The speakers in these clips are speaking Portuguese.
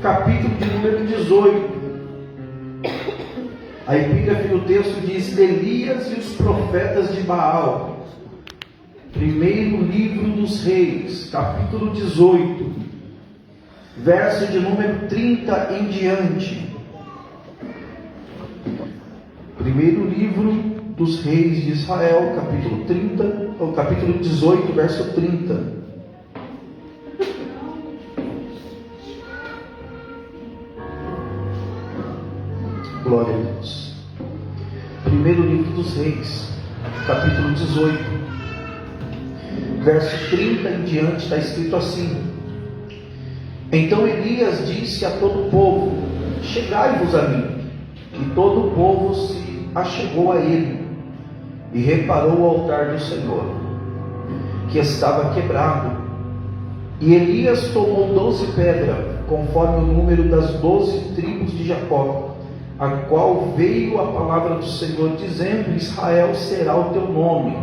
capítulo de número 18. A epígrafe do texto diz: Elias e os profetas de Baal. Primeiro livro dos Reis, capítulo 18, verso de número 30 em diante. Primeiro livro dos Reis de Israel, capítulo 30, ou capítulo 18, verso 30. Glória a Deus. Primeiro livro dos Reis, capítulo 18, verso 30 em diante, está escrito assim: Então Elias disse a todo o povo: Chegai-vos a mim. E todo o povo se achegou a ele, e reparou o altar do Senhor, que estava quebrado. E Elias tomou 12 pedras, conforme o número das 12 tribos de Jacó, a qual veio a palavra do Senhor, dizendo: Israel será o teu nome.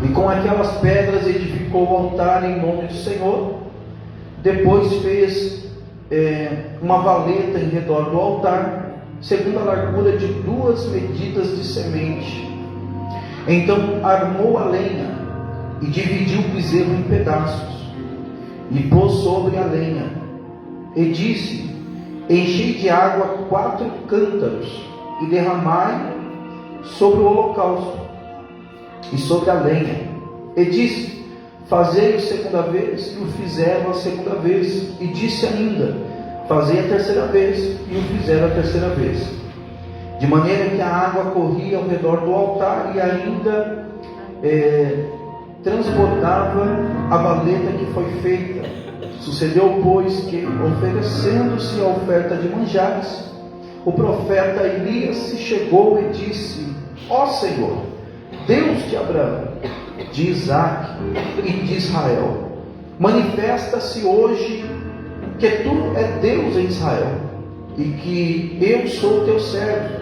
E com aquelas pedras edificou o altar em nome do Senhor. Depois fez uma valeta em redor do altar, segundo a largura de 2 medidas de semente. Então armou a lenha e dividiu o bezerro em pedaços, e pôs sobre a lenha, e disse: Enchei de água 4 cântaros, e derramai sobre o holocausto e sobre a lenha. E disse: Fazei a segunda vez, e o fizeram a segunda vez. E disse ainda: Fazei a terceira vez, e o fizeram a terceira vez. De maneira que a água corria ao redor do altar, e ainda transbordava a valeta que foi feita. Sucedeu, pois, que, oferecendo-se a oferta de manjares, o profeta Elias se chegou e disse: Ó Senhor, Deus de Abraão, de Isaque e de Israel, manifesta-se hoje que tu é Deus em Israel, e que eu sou teu servo,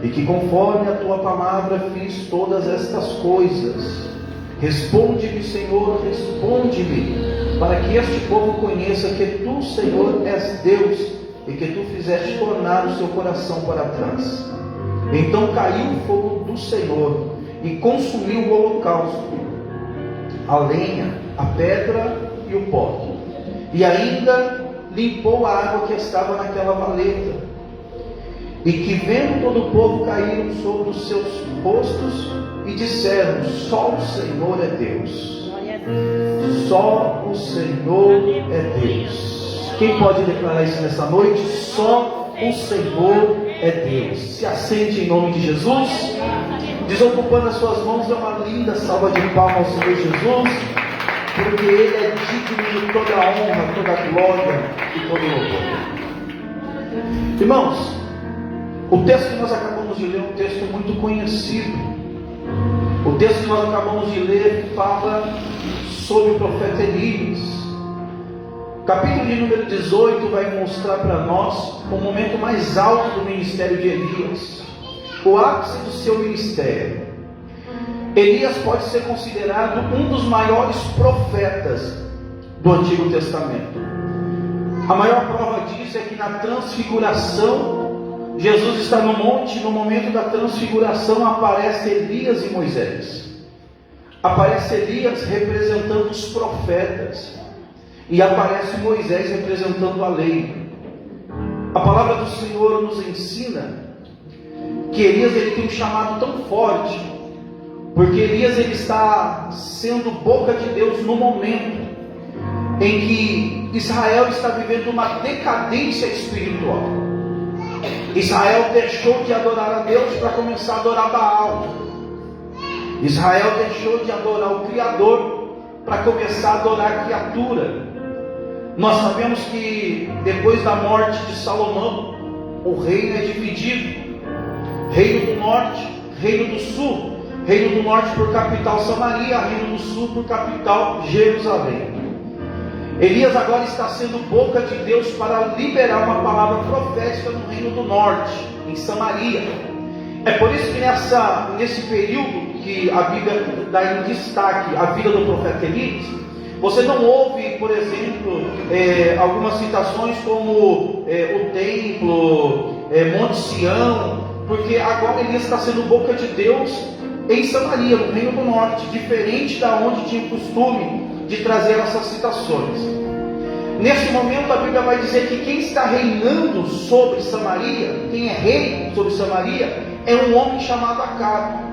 e que conforme a tua palavra fiz todas estas coisas. Responde-me, Senhor, responde-me, para que este povo conheça que tu, Senhor, és Deus, e que tu fizeste tornar o seu coração para trás. Então caiu o fogo do Senhor e consumiu o holocausto, a lenha, a pedra e o pó, e ainda limpou a água que estava naquela valeta. E que vendo todo o povo, caíram sobre os seus rostos e disseram: Só o Senhor é Deus. Só o Senhor é Deus. Quem pode declarar isso nessa noite? Só o Senhor é Deus. Se assente em nome de Jesus. Desocupando as suas mãos, dê uma linda salva de palmas ao Senhor Jesus, porque Ele é digno de toda a honra, toda a glória e todo o louvor. Irmãos, o texto que nós acabamos de ler é um texto muito conhecido. O texto que nós acabamos de ler fala sobre o profeta Elias. O capítulo de número 18 vai mostrar para nós o momento mais alto do ministério de Elias, o ápice do seu ministério. Elias pode ser considerado um dos maiores profetas do Antigo Testamento. A maior prova disso é que na transfiguração, Jesus está no monte, no momento da transfiguração aparece Elias e Moisés. Aparece Elias representando os profetas, e aparece Moisés representando a lei. A palavra do Senhor nos ensina que Elias tem um chamado tão forte, porque Elias está sendo boca de Deus no momento em que Israel está vivendo uma decadência espiritual. Israel deixou de adorar a Deus para começar a adorar Baal. Israel deixou de adorar o Criador para começar a adorar a criatura. Nós sabemos que depois da morte de Salomão, o reino é dividido: reino do norte, reino do sul. Reino do norte por capital Samaria, reino do sul por capital Jerusalém. Elias agora está sendo boca de Deus para liberar uma palavra profética no reino do norte, em Samaria. É por isso que nesse período que a Bíblia dá em destaque a vida do profeta Elias, Você não ouve, por exemplo, algumas citações como o templo, Monte Sião, porque agora Elias está sendo boca de Deus em Samaria, no Reino do Norte, diferente da onde tinha o costume de trazer essas citações. Nesse momento a Bíblia vai dizer que quem está reinando sobre Samaria, quem é rei sobre Samaria, é um homem chamado Acabe.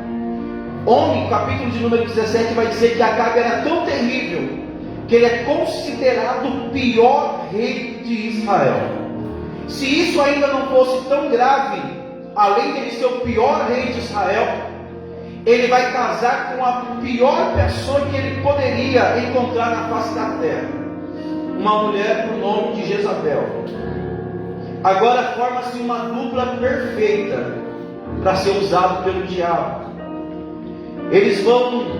Homem, capítulo de número 17, vai dizer que Acabe era tão terrível que ele é considerado o pior rei de Israel. Se isso ainda não fosse tão grave, além de ele ser o pior rei de Israel, ele vai casar com a pior pessoa que ele poderia encontrar na face da terra, uma mulher por nome de Jezabel. Agora forma-se uma dupla perfeita para ser usado pelo diabo. Eles vão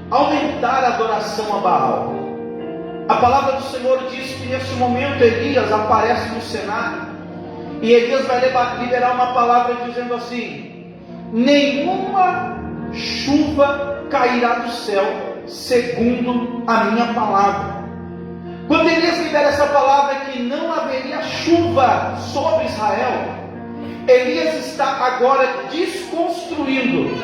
aumentar a adoração a Baal. A palavra do Senhor diz que neste momento Elias aparece no cenário, e Elias vai liberar uma palavra dizendo assim: nenhuma chuva cairá do céu segundo a minha palavra. Quando Elias libera essa palavra que não haveria chuva sobre Israel, Elias está agora desconstruindo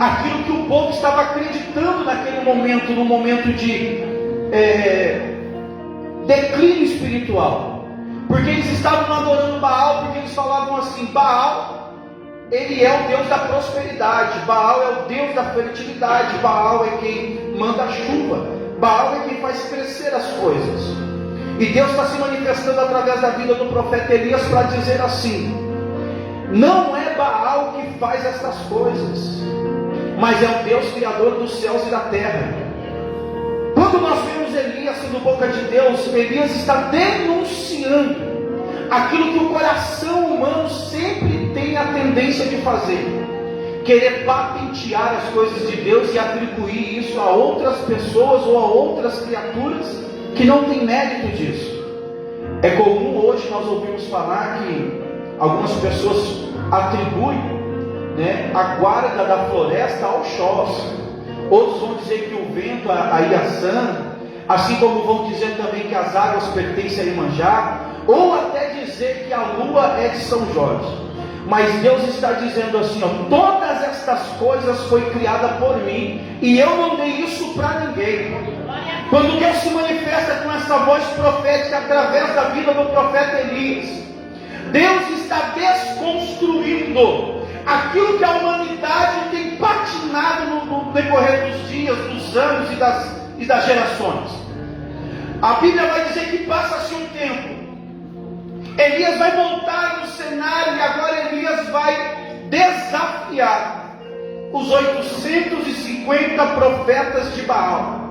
aquilo que o povo estava acreditando naquele momento, no momento de declínio espiritual, porque eles estavam adorando Baal, porque eles falavam assim: Baal, ele é o Deus da prosperidade, Baal é o Deus da fertilidade, Baal é quem manda a chuva, Baal é quem faz crescer as coisas. E Deus está se manifestando através da vida do profeta Elias para dizer assim: não é Baal que faz essas coisas, mas é o Deus criador dos céus e da terra. Quando nós vemos Elias sendo boca de Deus, Elias está denunciando aquilo que o coração humano sempre tem a tendência de fazer: querer patentear as coisas de Deus e atribuir isso a outras pessoas ou a outras criaturas que não têm mérito disso. É comum hoje nós ouvirmos falar que algumas pessoas atribuem, a guarda da floresta ao Oxóssi. Outros vão dizer que o vento a Iaçã, assim como vão dizer também que as águas pertencem a Iemanjá, ou até dizer que a lua é de São Jorge. Mas Deus está dizendo assim: todas estas coisas foi criada por mim, e eu não dei isso para ninguém. Quando Deus se manifesta com essa voz profética através da vida do profeta Elias, Deus está desconstruindo aquilo que a humanidade tem patinado no decorrer dos dias, dos anos e das gerações. A Bíblia vai dizer que passa-se um tempo, Elias vai voltar no cenário, e agora Elias vai desafiar os 850 profetas de Baal.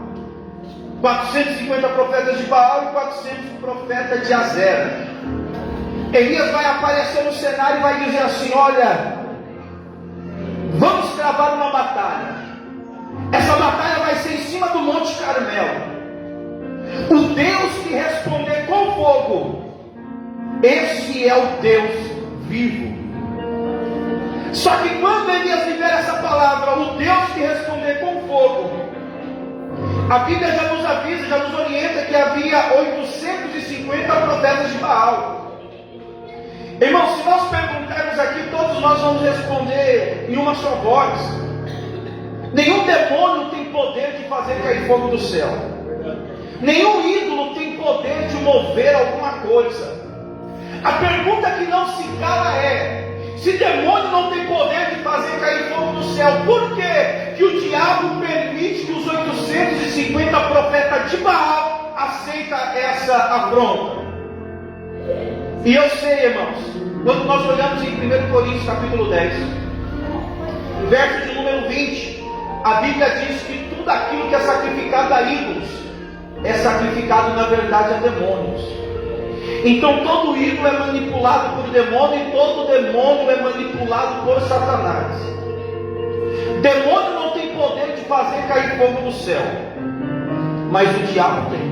450 profetas de Baal e 400 profetas de Azera. Elias vai aparecer no cenário e vai dizer assim: olha, vamos travar uma batalha. Essa batalha vai ser em cima do Monte Carmelo. O Deus que responder com fogo, esse é o Deus vivo. Só que quando Elias libera essa palavra, o Deus que responder com fogo, a Bíblia já nos avisa, já nos orienta que havia 850 profetas de Baal. Irmãos, se nós perguntarmos aqui, todos nós vamos responder em uma só voz: nenhum demônio tem poder de fazer cair fogo do céu. Nenhum ídolo tem poder de mover alguma coisa. A pergunta que não se cala é: se demônio não tem poder de fazer cair fogo do céu, por que o diabo permite que os 850 profetas de Baal aceitem essa afronta? E eu sei, irmãos, quando nós olhamos em 1 Coríntios capítulo 10, verso de número 20, a Bíblia diz que tudo aquilo que é sacrificado a ídolos é sacrificado na verdade a demônios. Então todo ídolo é manipulado por demônio, e todo demônio é manipulado por Satanás. Demônio não tem poder de fazer cair fogo do céu, mas o diabo tem.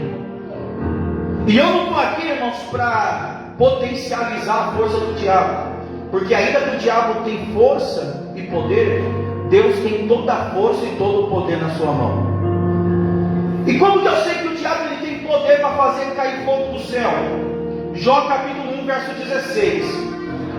E eu não estou aqui, irmãos, para potencializar a força do diabo, porque ainda que o diabo tem força e poder, Deus tem toda a força e todo o poder na sua mão. E como que eu sei que o fazer cair fogo do céu? Jó capítulo 1, verso 16.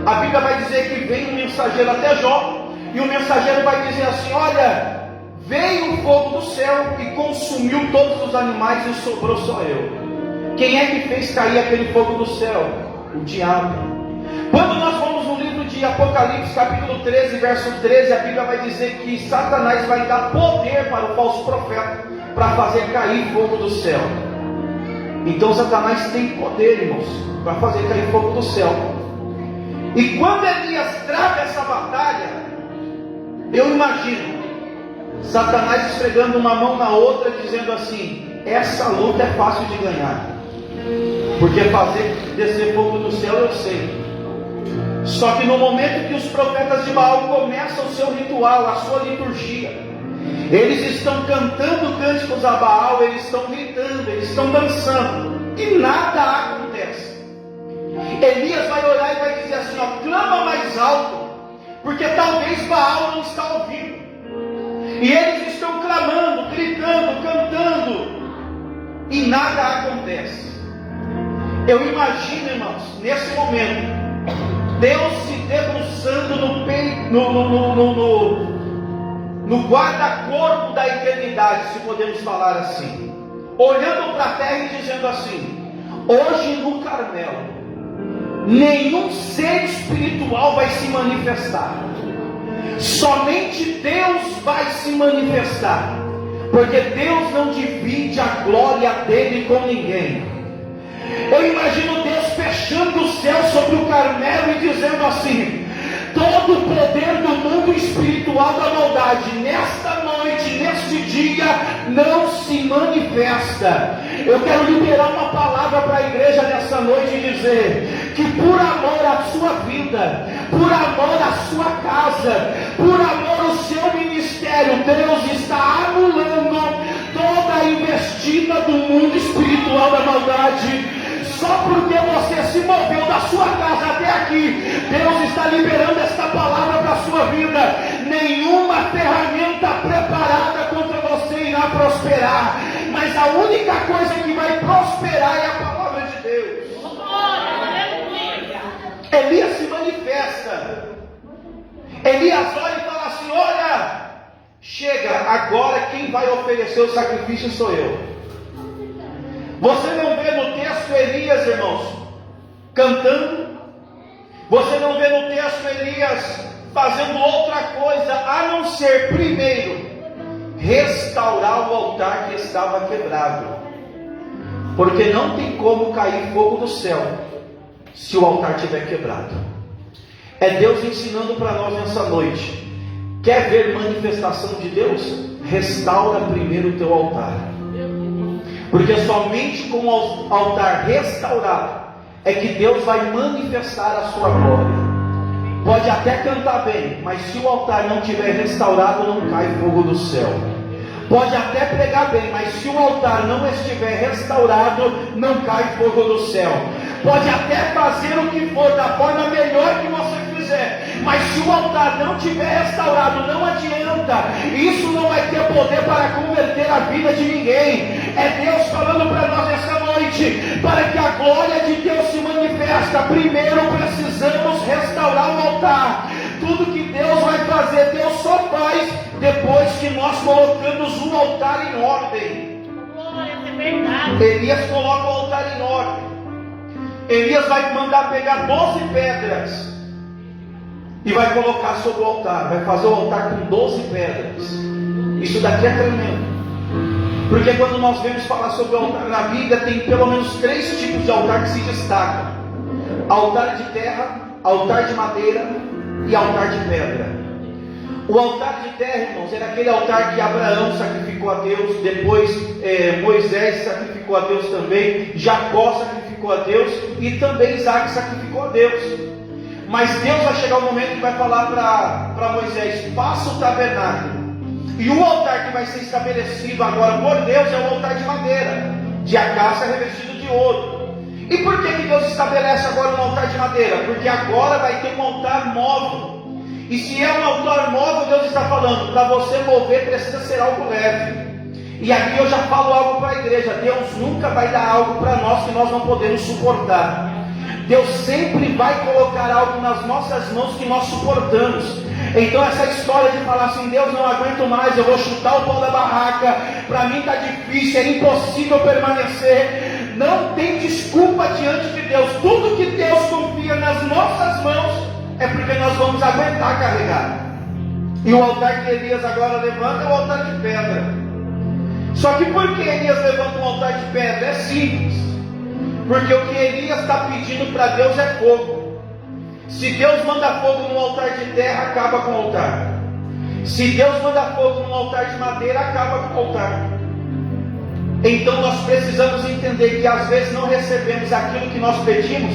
A Bíblia vai dizer que vem um mensageiro até Jó, e o mensageiro vai dizer assim: olha, veio o fogo do céu e consumiu todos os animais e sobrou só eu. Quem é que fez cair aquele fogo do céu? O diabo. Quando nós vamos no livro de Apocalipse, capítulo 13, verso 13, a Bíblia vai dizer que Satanás vai dar poder para o falso profeta, para fazer cair fogo do céu. Então Satanás tem poder, irmãos, para fazer cair fogo do céu. E quando Elias trava essa batalha, eu imagino Satanás esfregando uma mão na outra, dizendo assim: essa luta é fácil de ganhar, porque fazer descer fogo do céu eu sei. Só que no momento que os profetas de Baal começam o seu ritual, a sua liturgia, eles estão cantando cânticos a Baal, eles estão gritando, eles estão dançando, e nada acontece. Elias vai orar e vai dizer assim: ó, clama mais alto, porque talvez Baal não está ouvindo. E eles estão clamando, gritando, cantando, e nada acontece. Eu imagino, irmãos, nesse momento, Deus se debruçando no guarda-corpo da eternidade, se podemos falar assim, olhando para a terra e dizendo assim: hoje no Carmelo, nenhum ser espiritual vai se manifestar, somente Deus vai se manifestar, porque Deus não divide a glória dele com ninguém. Eu imagino Deus fechando o céu sobre o Carmelo e dizendo assim: todo o poder do mundo espiritual da maldade, nesta noite, neste dia, não se manifesta. Eu quero liberar uma palavra para a igreja nessa noite e dizer que por amor à sua vida, por amor à sua casa, por amor ao seu ministério, Deus está anulando toda a investida do mundo espiritual da maldade. Só porque você se moveu da sua casa até aqui, Deus está liberando esta palavra para a sua vida. Nenhuma ferramenta preparada contra você irá prosperar, mas a única coisa que vai prosperar é a palavra de Deus. Elias se manifesta. Elias olha e fala assim: olha, chega, agora quem vai oferecer o sacrifício sou eu. Você não vê no texto Elias, irmãos, cantando. Você não vê no texto Elias fazendo outra coisa, a não ser, primeiro, restaurar o altar que estava quebrado. Porque não tem como cair fogo do céu se o altar estiver quebrado. É Deus ensinando para nós nessa noite: quer ver manifestação de Deus? Restaura primeiro o teu altar. Porque somente com o altar restaurado é que Deus vai manifestar a sua glória. Pode até cantar bem, mas se o altar não estiver restaurado, não cai fogo do céu. Pode até pregar bem, mas se o altar não estiver restaurado, não cai fogo do céu. Pode até fazer o que for da forma melhor que você fizer, mas se o altar não estiver restaurado, não adianta. Isso não vai ter poder para converter a vida de ninguém. É Deus falando para nós essa noite: para que a glória de Deus se manifesta, primeiro precisamos restaurar o altar. Tudo que Deus vai fazer, Deus só faz depois que nós colocamos o altar em ordem. Elias coloca o altar em ordem. Elias vai mandar pegar 12 pedras e vai colocar sobre o altar. Vai fazer o altar com 12 pedras. Isso daqui é tremendo. Porque quando nós vemos falar sobre o altar na Bíblia, tem pelo menos 3 tipos de altar que se destacam: altar de terra, altar de madeira e altar de pedra. O altar de terra, irmãos, era aquele altar que Abraão sacrificou a Deus, depois Moisés sacrificou a Deus também, Jacó sacrificou a Deus e também Isaac sacrificou a Deus. Mas Deus vai chegar um momento que vai falar para Moisés: faça o tabernáculo. E o altar que vai ser estabelecido agora por Deus é o altar de madeira, de acácia revestido de ouro. E por que Deus estabelece agora um altar de madeira? Porque agora vai ter um altar móvel. E se é um altar móvel, Deus está falando: para você mover precisa ser algo leve. E aqui eu já falo algo para a igreja: Deus nunca vai dar algo para nós que nós não podemos suportar. Deus sempre vai colocar algo nas nossas mãos que nós suportamos. Então essa história de falar assim: Deus, não aguento mais, eu vou chutar o pau da barraca, para mim está difícil, é impossível permanecer, não tem desculpa diante de Deus. Tudo que Deus confia nas nossas mãos é porque nós vamos aguentar carregar. E o altar que Elias agora levanta é o altar de pedra. Só que por que Elias levanta um altar de pedra? É simples. Porque o que Elias está pedindo para Deus é fogo. Se Deus manda fogo no altar de terra, acaba com o altar. Se Deus manda fogo no altar de madeira, acaba com o altar. Então nós precisamos entender que às vezes não recebemos aquilo que nós pedimos,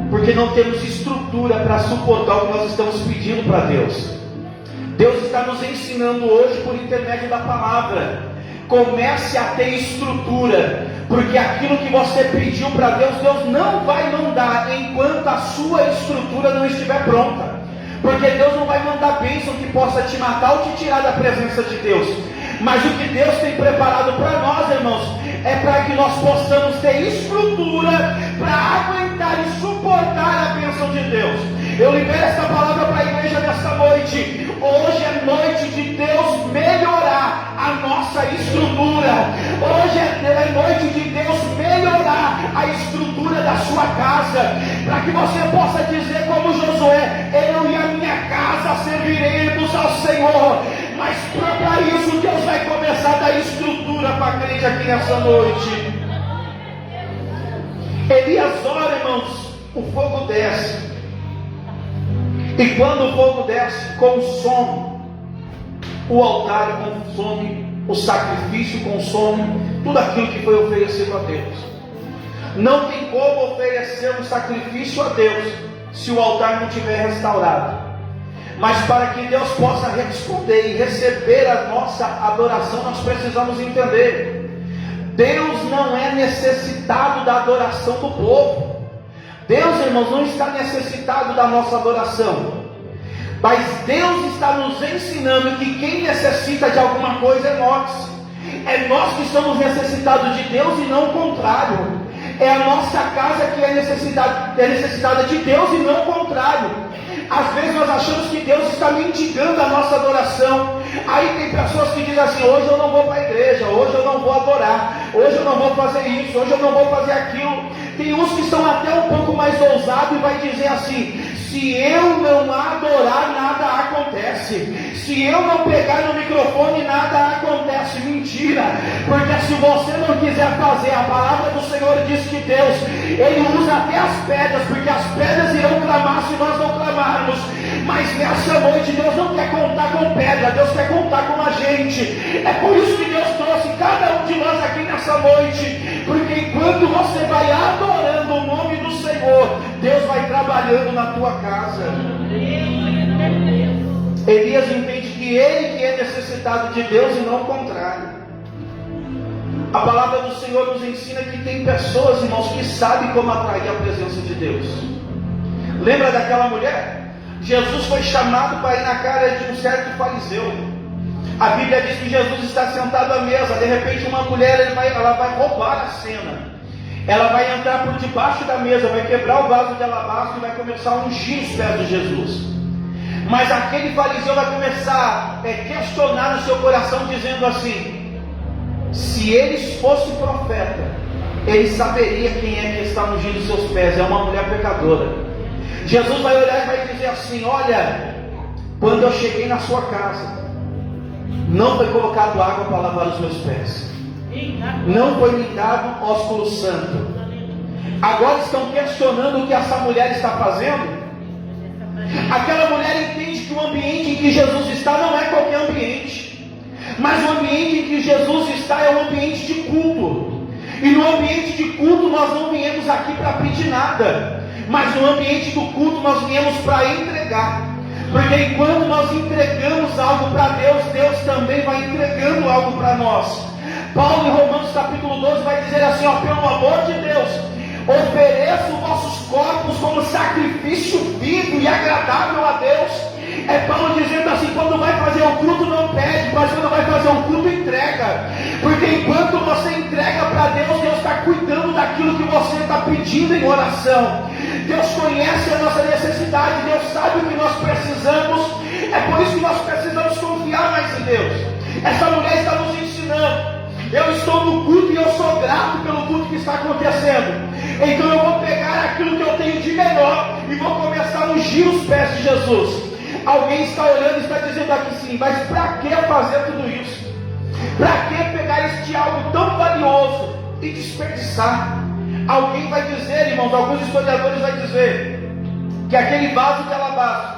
porque não temos estrutura para suportar o que nós estamos pedindo para Deus. Deus está nos ensinando hoje por intermédio da palavra: comece a ter estrutura, porque aquilo que você pediu para Deus, Deus não vai mandar enquanto a sua estrutura não estiver pronta. Porque Deus não vai mandar bênção que possa te matar ou te tirar da presença de Deus. Mas o que Deus tem preparado para nós, irmãos, é para que nós possamos ter estrutura para aguentar e suportar a bênção de Deus. Eu libero essa palavra para a igreja nesta noite. Hoje é noite de Deus melhorar a nossa estrutura. Hoje é noite de Deus melhorar a estrutura da sua casa, para que você possa dizer como Josué: eu e a minha casa serviremos ao Senhor. Mas para isso Deus vai começar a dar estrutura para a crente aqui nessa noite. Elias ora, irmãos, o fogo desce. E quando o fogo desce, consome o altar, consome o sacrifício, consome tudo aquilo que foi oferecido a Deus. Não tem como oferecer um sacrifício a Deus se o altar não estiver restaurado. Mas para que Deus possa responder e receber a nossa adoração, nós precisamos entender: Deus não é necessitado da adoração do povo. Deus, irmãos, não está necessitado da nossa adoração. Mas Deus está nos ensinando que quem necessita de alguma coisa é nós. É nós que somos necessitados de Deus e não o contrário. É a nossa casa que é necessitada de Deus e não o contrário. Às vezes nós achamos que Deus está mendigando a nossa adoração. Aí tem pessoas que dizem assim: hoje eu não vou para a igreja, hoje eu não vou adorar, hoje eu não vou fazer isso, hoje eu não vou fazer aquilo. Tem uns que são até um pouco mais ousados e vai dizer assim: se eu não adorar, nada acontece. Se eu não pegar no microfone, nada acontece. Mentira! Porque se você não quiser fazer, a palavra do Senhor diz que Deus, Ele usa até as pedras, porque as pedras irão clamar se nós não clamarmos. Mas nessa noite Deus não quer contar com pedra, Deus quer contar com a gente. É por isso que Deus trouxe cada um de nós aqui nessa noite, porque enquanto você vai adorando o nome do Senhor, Deus vai trabalhando na tua casa. Elias entende que ele que é necessitado de Deus e não o contrário. A palavra do Senhor nos ensina que tem pessoas, irmãos, que sabem como atrair a presença de Deus. Lembra daquela mulher? Jesus foi chamado para ir na casa de um certo fariseu. A Bíblia diz que Jesus está sentado à mesa. De repente uma mulher ela vai roubar a cena. Ela vai entrar por debaixo da mesa, vai quebrar o vaso de alabastro e vai começar a ungir os pés de Jesus. Mas aquele fariseu vai começar a questionar no seu coração, dizendo assim: se ele fosse profeta, ele saberia quem é que está ungindo os seus pés. É uma mulher pecadora. Jesus vai olhar e vai dizer assim: olha, quando eu cheguei na sua casa, não foi colocado água para lavar os meus pés, não foi me dado ósculo santo. Agora estão questionando o que essa mulher está fazendo. Aquela mulher entende que o ambiente em que Jesus está não é qualquer ambiente, mas o ambiente em que Jesus está é um ambiente de culto. E no ambiente de culto nós não viemos aqui para pedir nada, mas no ambiente do culto nós viemos para entregar. Porque enquanto nós entregamos algo para Deus, Deus também vai entregando algo para nós. Paulo em Romanos capítulo 12 vai dizer assim: ó, pelo amor de Deus, ofereçam vossos corpos como sacrifício vivo e agradável a Deus. É Paulo dizendo assim: quando vai fazer o culto não pede, mas quando vai fazer um culto, entrega. Porque enquanto você entrega para Deus, Deus está cuidando daquilo que você está pedindo em oração. Deus conhece a nossa necessidade, Deus sabe o que nós precisamos. É por isso que nós precisamos confiar mais em Deus. Essa mulher está nos ensinando. Eu estou no culto e eu sou grato pelo culto que está acontecendo. Então eu vou pegar aquilo que eu tenho de melhor e vou começar a ungir os pés de Jesus. Alguém está olhando e está dizendo aqui sim, mas para que fazer tudo isso? Para que pegar este algo tão valioso e desperdiçar? Alguém vai dizer, irmãos, alguns historiadores vão dizer que aquele vaso de alabastro,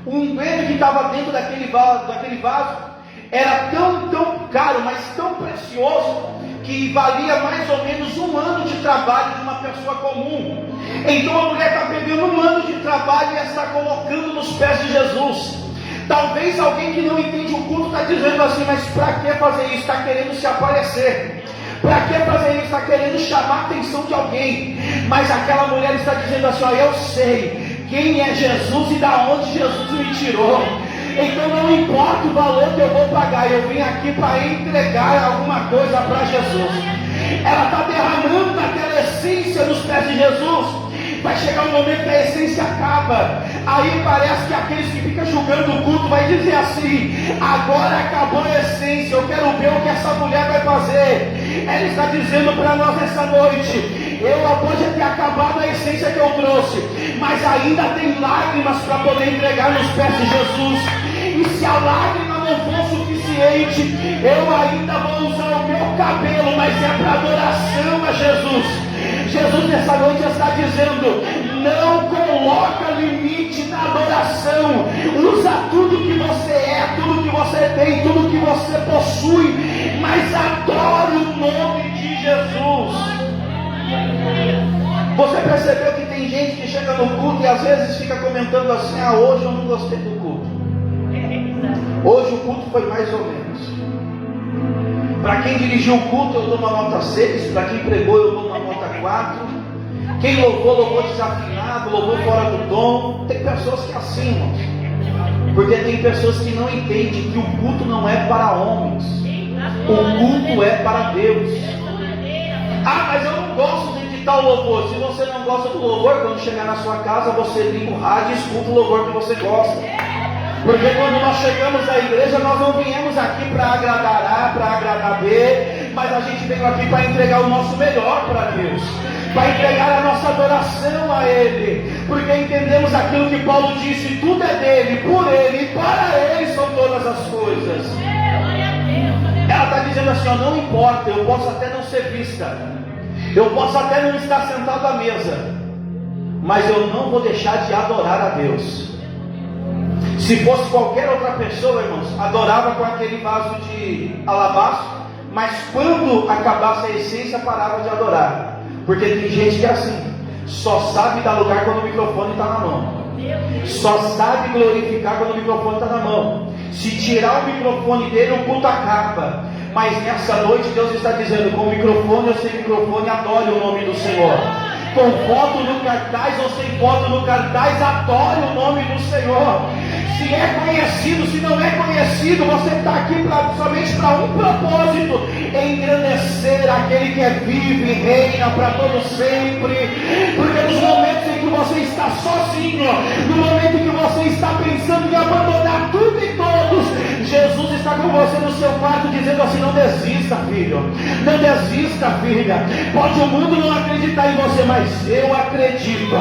o unguento que estava dentro daquele vaso era tão caro, mas tão precioso, que valia mais ou menos 1 ano de trabalho de uma pessoa comum. Então a mulher está pegando 1 ano de trabalho e está colocando nos pés de Jesus. Talvez alguém que não entende o culto está dizendo assim, mas para que fazer isso? Está querendo se aparecer. Para que fazer isso? Está querendo chamar a atenção de alguém. Mas aquela mulher está dizendo assim, ó, eu sei quem é Jesus e da onde Jesus me tirou. Então não importa o valor que eu vou pagar, eu vim aqui para entregar alguma coisa para Jesus. Ela está derramando aquela essência nos pés de Jesus. Vai chegar um momento que a essência acaba. Aí parece que aqueles que ficam julgando o culto vai dizer assim, agora acabou a essência, eu quero ver o que essa mulher vai fazer. Ela está dizendo para nós essa noite, pode ter acabado a essência que eu trouxe, mas ainda tem lágrimas para poder entregar nos pés de Jesus. E se a lágrima não for suficiente, eu ainda vou usar o meu cabelo, mas é para adoração a Jesus. Jesus nessa noite está dizendo, não coloca limite na adoração. Usa tudo que você é, tudo que você tem, tudo que você possui, mas adore o nome de Jesus. Você percebeu que tem gente que chega no culto e às vezes fica comentando assim, hoje eu não gostei do culto. Hoje o culto foi mais ou menos. Para quem dirigiu o culto eu dou uma nota 6, para quem pregou eu dou uma nota 4. Quem louvou desafinado, louvou fora do tom. Tem pessoas que assim, irmãos. Porque tem pessoas que não entendem que o culto não é para homens. O culto é para Deus. Mas eu não gosto de tal louvor. Se você não gosta do louvor, quando chegar na sua casa, você liga o rádio e escuta o louvor que você gosta. Porque quando nós chegamos à igreja, nós não viemos aqui para agradar A, para agradar B, mas a gente veio aqui para entregar o nosso melhor para Deus, para entregar a nossa adoração a Ele, porque entendemos aquilo que Paulo disse, tudo é dele, por Ele e para Ele são todas as coisas. Ela está dizendo assim, não importa, eu posso até não ser vista, eu posso até não estar sentado à mesa, mas eu não vou deixar de adorar a Deus. Se fosse qualquer outra pessoa, irmãos, adorava com aquele vaso de alabastro, mas quando acabasse a essência, parava de adorar. Porque tem gente que é assim, só sabe dar lugar quando o microfone está na mão, só sabe glorificar quando o microfone está na mão. Se tirar o microfone dele, o culto acaba. Mas nessa noite Deus está dizendo, com microfone ou sem microfone, adore o nome do Senhor. Com foto no cartaz ou sem foto no cartaz, adore o nome do Senhor. Se é conhecido, se não é conhecido, você está aqui somente para um propósito: engrandecer aquele que é vivo e reina para todo sempre. Porque nos momentos em que você está sozinho, no momento em que você está pensando em abandonar tudo e todos, Jesus está com você no seu quarto dizendo assim: não desista, filho, não desista, filha. Pode o mundo não acreditar em você, mas eu acredito.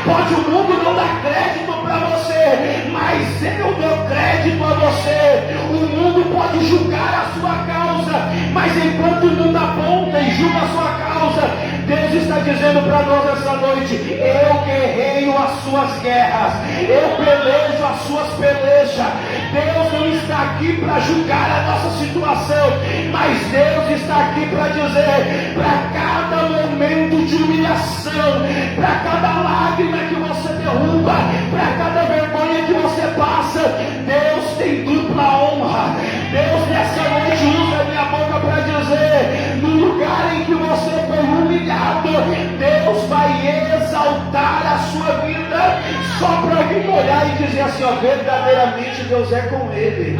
Pode o mundo não dar crédito para você, mas eu dou crédito a você. O mundo pode julgar a sua causa, mas enquanto o mundo aponta e julga a sua causa, Deus está dizendo para nós essa noite: eu guerreio as suas guerras, eu pelejo as suas pelejas. Deus não está aqui para julgar a nossa situação, mas Deus está aqui para dizer: para cada momento de humilhação, para cada lágrima que você derruba, para cada vergonha que você passa, Deus tem dupla honra. Deus nessa noite usa a minha boca para dizer: no lugar em que você foi humilhado, Deus vai exaltar a sua vida, só para alguém olhar e dizer assim: ó, verdadeiramente Deus é com ele.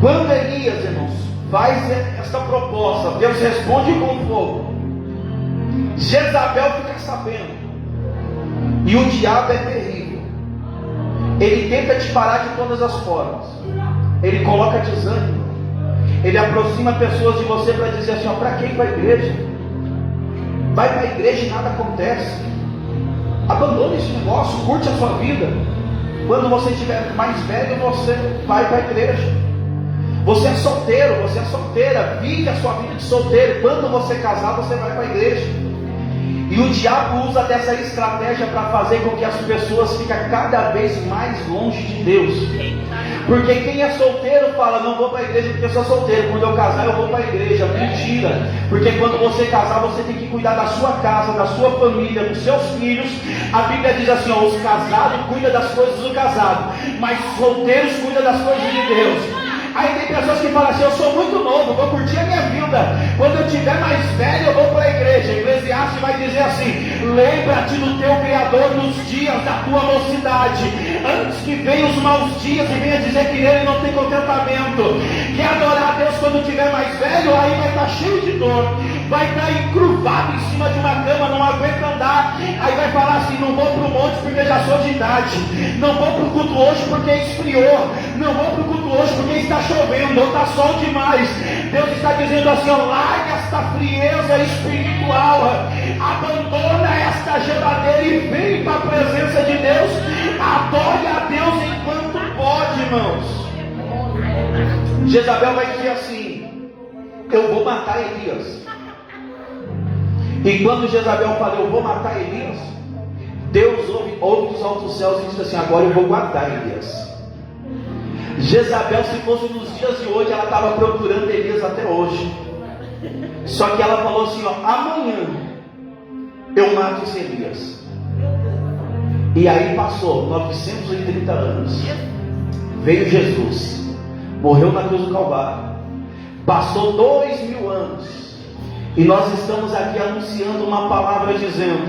Quando Elias, irmãos, faz essa proposta, Deus responde com fogo. Jezabel fica sabendo. E o diabo é terrível. Ele tenta te parar de todas as formas. Ele coloca desânimo. Ele aproxima pessoas de você para dizer assim: para quem vai à igreja? Vai para a igreja e nada acontece. Abandone esse negócio, curte a sua vida. Quando você estiver mais velho, você vai para a igreja. Você é solteiro, você é solteira, vive a sua vida de solteiro. Quando você casar, você vai para a igreja. E o diabo usa dessa estratégia para fazer com que as pessoas fiquem cada vez mais longe de Deus. Porque quem é solteiro fala: não vou para a igreja porque eu sou solteiro, quando eu casar eu vou para a igreja. Mentira. Porque quando você casar, você tem que cuidar da sua casa, da sua família, dos seus filhos. A Bíblia diz assim: os casados cuidam das coisas do casado, mas solteiros cuidam das coisas de Deus. Aí tem pessoas que falam assim: eu sou muito novo, vou curtir a minha vida, quando eu tiver mais velho eu vou para a igreja. Eclesiastes vai dizer assim: lembra-te do teu Criador nos dias da tua mocidade, antes que venham os maus dias e venha dizer que nele não tem contentamento. Quer adorar a Deus quando tiver mais velho? Aí vai estar cheio de dor, vai estar encurvado em cima de uma cama, não aguenta andar. Aí vai falar assim: não vou para o monte porque já sou de idade, não vou para o culto hoje porque esfriou, não vou para o culto hoje porque está chovendo ou está sol demais. Deus está dizendo assim: larga esta frieza espiritual, abandona esta geladeira e vem para a presença de Deus. Adore a Deus enquanto pode, irmãos. Jezabel vai dizer assim: eu vou matar Elias. E quando Jezabel fala: eu vou matar Elias, Deus ouve dos altos céus e diz assim: agora eu vou guardar Elias. Jezabel, se fosse nos dias de hoje, ela estava procurando Elias até hoje. Só que ela falou assim: amanhã eu mato esse Elias. E aí passou 930 anos. Veio Jesus, morreu na cruz do Calvário. Passou 2000 anos. E nós estamos aqui anunciando uma palavra dizendo: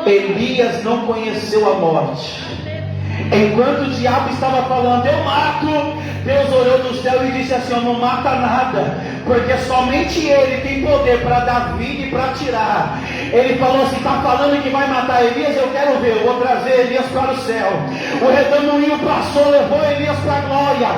Elias não conheceu a morte. Enquanto o diabo estava falando: eu mato, Deus olhou do céu e disse assim: não mata nada, porque somente Ele tem poder para dar vida e para tirar. Ele falou assim: está falando que vai matar Elias? Eu quero ver, eu vou trazer Elias para o céu. O redemoinho passou, levou Elias para a glória.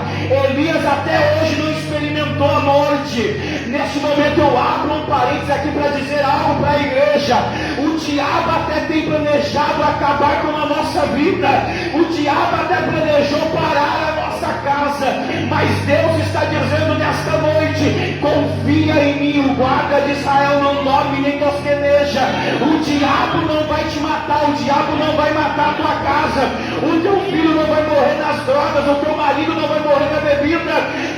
Elias até hoje não experimentou a morte. Neste momento eu abro um parênteses aqui para dizer algo para a igreja. O diabo até tem planejado acabar com a nossa vida, o diabo até planejou parar a nossa casa, mas Deus está dizendo nesta noite: confia em mim. O guarda de Israel não dorme nem tosqueneja. O diabo não vai te matar, o diabo não vai matar a tua casa, o teu filho não vai morrer nas drogas, o teu marido não vai morrer na bebida.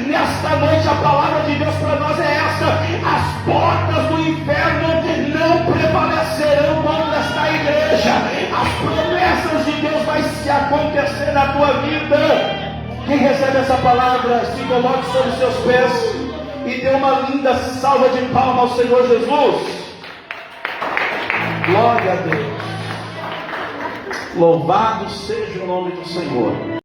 Nesta noite a palavra de Deus para nós é essa: as portas do inferno não prevalecerão contra esta igreja. As promessas de Deus vai se acontecer na tua vida. Quem recebe essa palavra, se coloque sobre os seus pés e dê uma linda salva de palmas ao Senhor Jesus. Glória a Deus. Louvado seja o nome do Senhor.